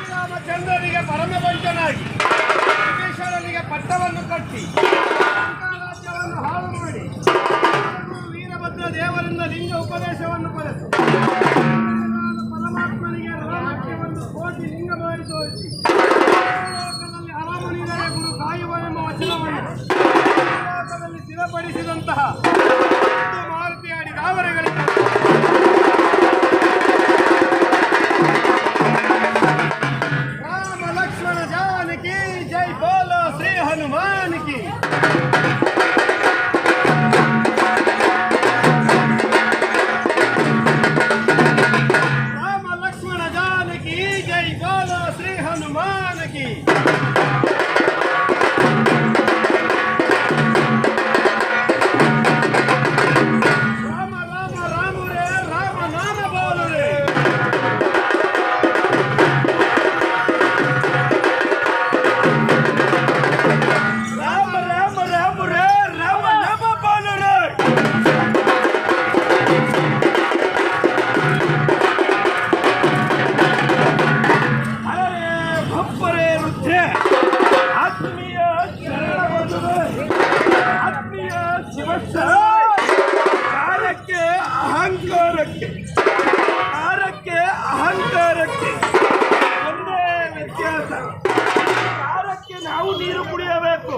ರಾಮಚಂದ್ರನಿಗೆ ಪರಮವಂತನಾಗಿ ವಿಶ್ವೇಶ್ವರನಿಗೆ ಪಟ್ಟವನ್ನು ಕಟ್ಟಿ ರಾಜ್ಯವನ್ನು ಹಾಳು ಮಾಡಿ ವೀರಭದ್ರ ದೇವರಿಂದ ಲಿಂಗ ಉಪದೇಶವನ್ನು ಪಡೆದು ಪರಮಾತ್ಮನಿಗೆ ರಾಮಕ್ಕೆ ಒಂದು ಕೋಟಿ ಲಿಂಗ ಮಾಡಿ ತೋರಿಸಿ ಲೋಕದಲ್ಲಿ ಅರಮಣಿದರೆ ಗುರು ಕಾಯುವ ಎಂಬ ವಚನವನ್ನು ಲೋಕದಲ್ಲಿ ಸ್ಥಿರಪಡಿಸಿದಂತಹ ಮಾರುತಿ ಆಡಿ ದಾವರೆಗಳಿಂದ जय बोलो श्री हनुमान की। राम लक्ष्मण जानकी जय बोलो श्री हनुमान की। राम राम राम रे राम नाम बोल रे। ಅಹಂಕಾರಕ್ಕೆ ಒಂದೇ ವ್ಯತ್ಯಾಸ. ಕಾಲಕ್ಕೆ ನಾವು ನೀರು ಕುಡಿಯಬೇಕು,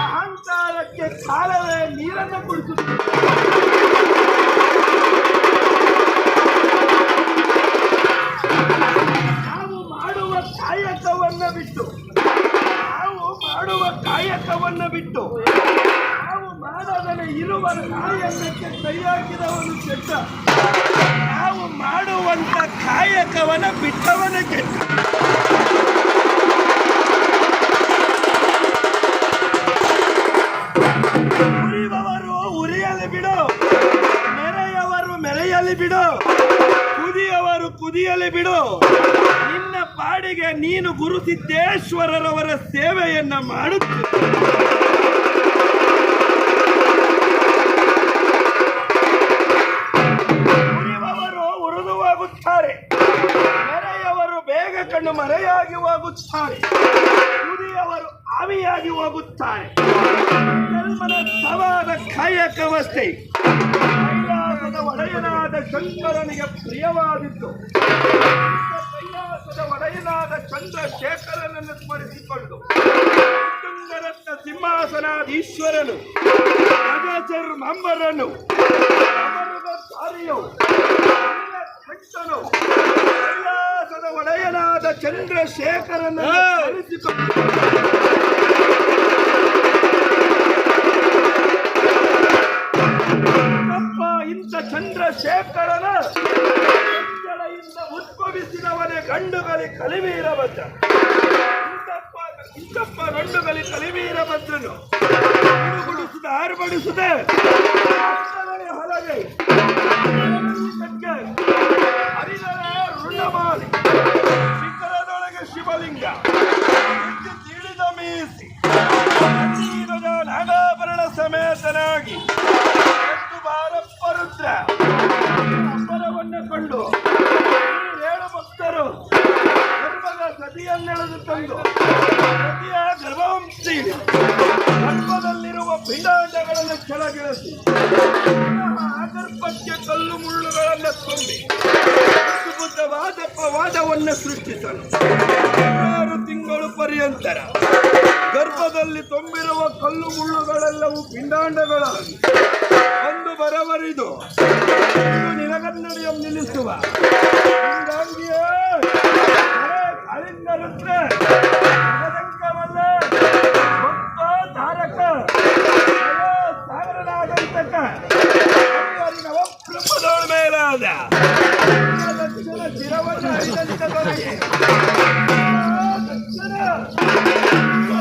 ಅಹಂಕಾರಕ್ಕೆ ಕಾಲವೇ ನೀರನ್ನು ಕುಡಿಸುತ್ತದೆ. ನಾವು ಮಾಡುವ ಕಾಯಕವನ್ನು ಬಿಟ್ಟು ನಾವು ಮಾಡದನೆ ಇರುವ ಕಾಯಕಕ್ಕೆ ಕೈ ಹಾಕಿದವನು ಕೆಟ್ಟ. ನಾವು ಮಾಡುವಂತ ಕಾಯಕವನ್ನ ಬಿಟ್ಟವನ ಕೆಟ್ಟ. ಉರಿಯುವವರು ಉರಿಯಲಿ ಬಿಡು, ಮೆರೆಯವರು ಮೆರೆಯಲಿ ಬಿಡು, ಕುದಿಯವರು ಕುದಿಯಲಿ ಬಿಡು. ನಿನ್ನ ಪಾಡಿಗೆ ನೀನು ಗುರುಸಿದ್ದೇಶ್ವರರವರ ಸೇವೆಯನ್ನ ಮಾಡುತ್ತೆ. ಉರಿಯುವವರು ಉರಿದು ಹೋಗುತ್ತಾರೆ, ಮೆರೆಯವರು ಬೇಗ ಕಣ್ಣು ಮರೆಯಾಗಿ ಹೋಗುತ್ತಾರೆ, ಕುದಿಯವರು ಆವಿಯಾಗಿ ಹೋಗುತ್ತಾರೆ. ಸವಾದ ಕಾಯಕವಷ್ಟೇ ಕೈಲಾಸದ ಒಡೆಯನಾದ ಶಂಕರನಿಗೆ ಪ್ರಿಯವಾದಿತ್ತು. ಕೈಲಾಸದ ಒಡೆಯನಾದ ಚಂದ್ರಶೇಖರನನ್ನು ಸ್ಮರಿಸಿಕೊಂಡು ಸುಂದರತ್ನ ಸಿಂಹಾಸನಾಧೀಶ್ವರನು ಗಜಚರ್ಮಂಬರನು ಅಮೃತಧಾರಿಯು ಕೈಲಾಸದ ಒಡೆಯನಾದ ಚಂದ್ರಶೇಖರನನ್ನು ಸ್ಮರಿಸಿಕೊಂಡು ಇಂಥ ಚಂದ್ರಶೇಖರನ ಉದ್ಭವಿಸಿದವನೇ ಗಂಡುಗಲಿ ಕಲಿವೀರಭದ್ರ. ಇಂಥಪ್ಪ ಗಂಡುಗಲಿ ಕಲಿವೀರಭದ್ರನು ಗುಡಿಸಿದ ಆರ್ಬಡಿಸಿದೆ ಹೊಲಗೆ ಹರಿದರೆ ಋಣಮಾಲಿ ಶಿಖರದೊಳಗೆ ಶಿವಲಿಂಗ ತಿಳಿದ ಮೀಸಿ ನಾಗಾಭರಣ ಸಮೇತನಾಗಿ ಬಾರಪ್ಪರುದ್ರ ಅಬ್ಬರವನ್ನು ಕೊಂಡು ಏಳು ಭಕ್ತರು ಗರ್ಭದ ಸತಿಯನ್ನೆಳೆದು ತಂದು ಸತಿಯ ಗರ್ಭವಂಶಿ ಗರ್ಭದಲ್ಲಿರುವ ಪಿಂಡಾಂಡಗಳನ್ನು ಕೆಳಗಿಳಿಸಿ ಆಗರ್ಭಕ್ಕೆ ಕಲ್ಲು ಮುಳ್ಳುಗಳನ್ನು ತುಂಬಿ ಅದ್ಭುತವಾದವನ್ನು ಸೃಷ್ಟಿಸಲು 6 ತಿಂಗಳು ಪರ್ಯಂತರ ಗರ್ಭದಲ್ಲಿ ತುಂಬಿರುವ ಕಲ್ಲು ಮುಳ್ಳುಗಳೆಲ್ಲವೂ ಪಿಂಡಾಂಡಗಳಾಗಿ ಒಂದು ಬರವರಿದು ನಿನಗನ್ನಡಿಯನ್ನು ನಿಲ್ಲಿಸುವ ಕಾಳಿಂಗರುದ್ರ ಜಗದಂಕವಲ್ಲ ಭಕ್ತ ಧಾರಕ ಸಾಗರನಾಗಂತಕ ನವಬ್ರಹ್ಮದೋಳ ಮೇಲಾದ ದಕ್ಷಿಣ ಶಿರವನ್ನು ಹಿಡಿದಂತ ದೊರೆಯೇ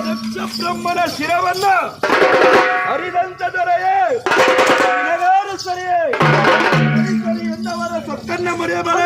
ದಕ್ಷ ಬ್ರಹ್ಮನ ಶಿರವನ್ನ ಹರಿದಂತ ದೊರೆಯೇ ನಿನಗಾರು ಸರಿಯೇ ಸರಿ ಸರಿ ಎಂದವರ ಸೊಕ್ಕನ್ನ ಮರೆಯಬಾರ